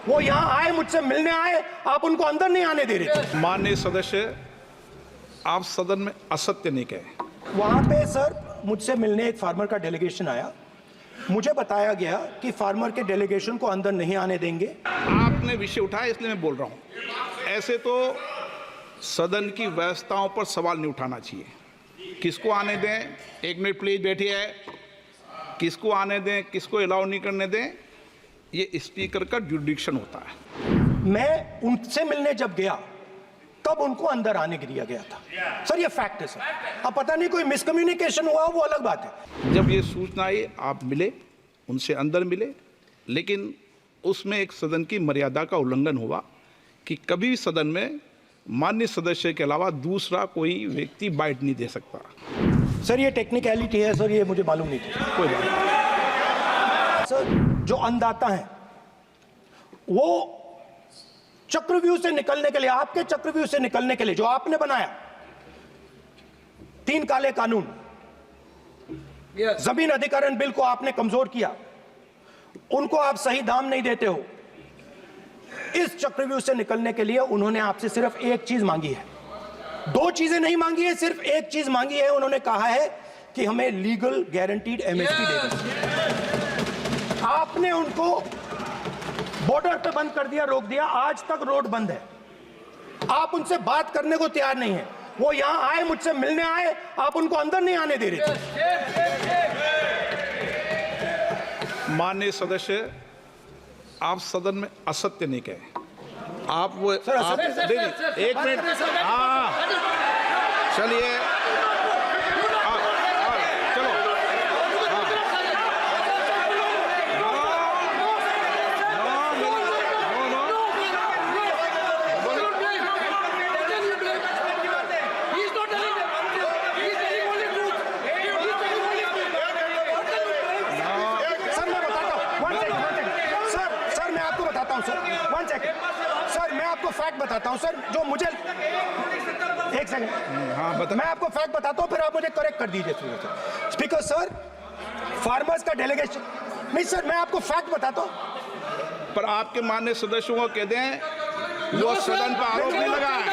वो यहाँ आए, मुझसे मिलने आए, आप उनको अंदर नहीं आने दे रहे थे। माननीय सदस्य, आप सदन में असत्य नहीं कहे। वहां पे सर मुझसे मिलने एक फार्मर का डेलीगेशन आया, मुझे बताया गया कि फार्मर के डेलीगेशन को अंदर नहीं आने देंगे। आपने विषय उठाया इसलिए मैं बोल रहा हूं। ऐसे तो सदन की व्यवस्थाओं पर सवाल नहीं उठाना चाहिए। किसको आने दें, एक मिनट प्लीज बैठिए, किसको आने दें, किसको अलाउ नहीं करने दें, ये स्पीकर का जुडिक्शन होता है। मैं उनसे मिलने जब गया तब उनको अंदर आने के दिया गया था सर, ये फैक्ट है सर। अब पता नहीं कोई मिसकम्युनिकेशन हुआ, वो अलग बात है। जब ये सूचना आई आप मिले, उनसे अंदर मिले, लेकिन उसमें एक सदन की मर्यादा का उल्लंघन हुआ कि कभी भी सदन में माननीय सदस्य के अलावा दूसरा कोई व्यक्ति बाइट नहीं दे सकता। सर ये टेक्निकलिटी है सर, ये मुझे मालूम नहीं थी। कोई बात नहीं। सर जो अन्नदाता हैं वो चक्रव्यूह से निकलने के लिए, आपके चक्रव्यूह से निकलने के लिए जो आपने बनाया 3 काले कानून, जमीन अधिग्रहण बिल को आपने कमजोर किया, उनको आप सही दाम नहीं देते हो। इस चक्रव्यूह से निकलने के लिए उन्होंने आपसे सिर्फ एक चीज मांगी है, 2 चीजें नहीं मांगी है, सिर्फ एक चीज मांगी है। उन्होंने कहा है कि हमें लीगल गारंटीड एमएसपी दे दो। आपने उनको बॉर्डर पे बंद कर दिया, रोक दिया, आज तक रोड बंद है। आप उनसे बात करने को तैयार नहीं है। वो यहां आए, मुझसे मिलने आए, आप उनको अंदर नहीं आने दे रहे थे। माननीय सदस्य, आप सदन में असत्य नहीं कहे। आप वो सर, आप एक मिनट, हाँ चलिए, चलो, सर मैं आपको फैक्ट बताता हूं सर, जो मुझे एक सेकंड, हाँ बता। मैं आपको फैक्ट बताता हूं, फिर आप मुझे करेक्ट कर दीजिए। स्पीकर सर, फार्मर्स का डेलीगेशन नहीं सर, मैं आपको फैक्ट बताता हूं। पर आपके माननीय सदस्यों को कह दें वो सदन पर आरोप नहीं लगाए।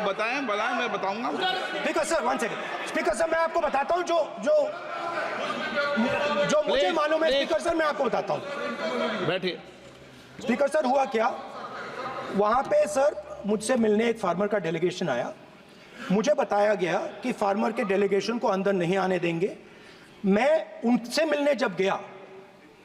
बताएं, मैं बताऊंगा। Speaker sir, 1 second. Speaker sir, मैं आपको बताता हूं जो मुझे मालूम है। स्पीकर सर, मैं आपको बताता हूं। बैठिए। स्पीकर सर, हुआ क्या, वहां पे सर मुझसे मिलने एक फार्मर का डेलीगेशन आया, मुझे बताया गया कि फार्मर के डेलीगेशन को अंदर नहीं आने देंगे। मैं उनसे मिलने जब गया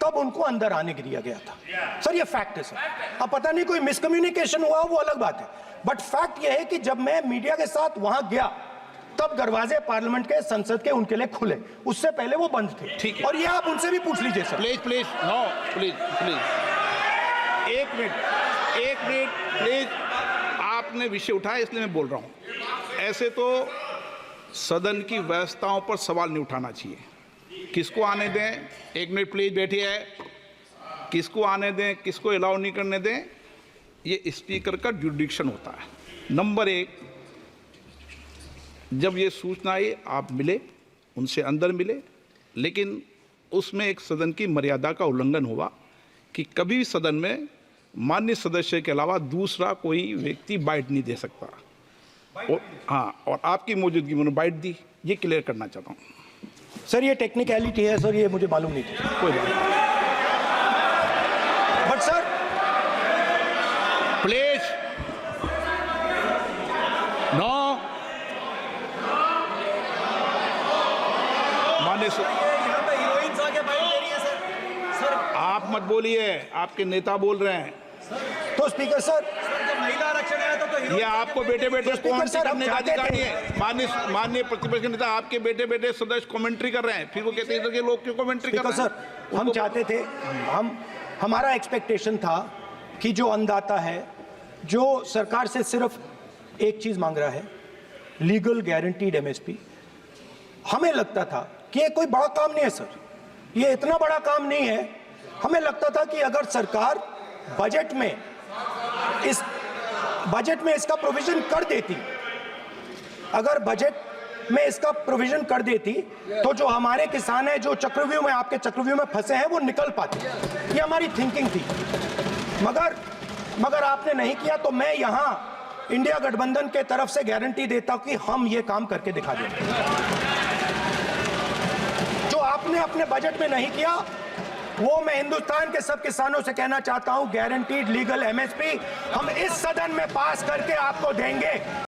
तब उनको अंदर आने के दिया गया था सर, ये फैक्ट है सर। अब पता नहीं कोई मिसकम्युनिकेशन हुआ, वो अलग बात है, बट फैक्ट ये है कि जब मैं मीडिया के साथ वहां गया तब दरवाजे पार्लियामेंट के, संसद के उनके लिए खुले, उससे पहले वो बंद थे। ठीक है, और ये आप उनसे भी पूछ लीजिए सर। प्लीज नो, प्लीज एक मिनट प्लीज। आपने विषय उठाया इसलिए मैं बोल रहा हूं। ऐसे तो सदन की व्यवस्थाओं पर सवाल नहीं उठाना चाहिए। किसको आने दें, एक मिनट प्लीज बैठिए, किसको आने दें, किसको अलाउ नहीं करने दें, ये स्पीकर का जुडिक्शन होता है। नंबर 1, जब ये सूचना आई आप मिले, उनसे अंदर मिले, लेकिन उसमें एक सदन की मर्यादा का उल्लंघन हुआ कि कभी भी सदन में माननीय सदस्य के अलावा दूसरा कोई व्यक्ति बाइट नहीं दे सकता। और आपकी मौजूदगी में बाइट दी, ये क्लियर करना चाहता हूँ। सर ये टेक्निकलिटी है सर, ये मुझे मालूम नहीं थी। कोई बात नहीं। But sir please no. माननीय आप मत बोलिए, आपके नेता बोल रहे हैं। तो स्पीकर सर, महिला आरक्षण है तो ये आपको बेटे बेटे कमेंट्री करने का अधिकार नहीं है। सर, माननीय प्रतिपक्ष नेता, आपके बेटे बेटे सदस्य कमेंट्री कर रहे हैं, फिर वो कहते हैं कि लोग क्यों कमेंट्री कर रहे हैं। सर हम चाहते थे, हमारा एक्सपेक्टेशन था कि जो अन्नदाता है, जो सरकार से सिर्फ एक चीज मांग रहा है, लीगल गारंटीड एमएसपी, हमें लगता था कि ये कोई बड़ा काम नहीं है सर, ये इतना बड़ा काम नहीं है हमें लगता था कि अगर सरकार बजट में इसका प्रोविजन कर देती, अगर बजट में इसका प्रोविजन कर देती तो जो हमारे किसान हैं जो चक्रव्यूह में, आपके चक्रव्यूह में फंसे हैं, वो निकल पाते। ये हमारी थिंकिंग थी, मगर आपने नहीं किया। तो मैं यहां इंडिया गठबंधन के तरफ से गारंटी देता हूं कि हम ये काम करके दिखा देंगे। जो आपने अपने बजट में नहीं किया वो मैं हिंदुस्तान के सब किसानों से कहना चाहता हूं, गारंटीड लीगल एमएसपी हम इस सदन में पास करके आपको देंगे।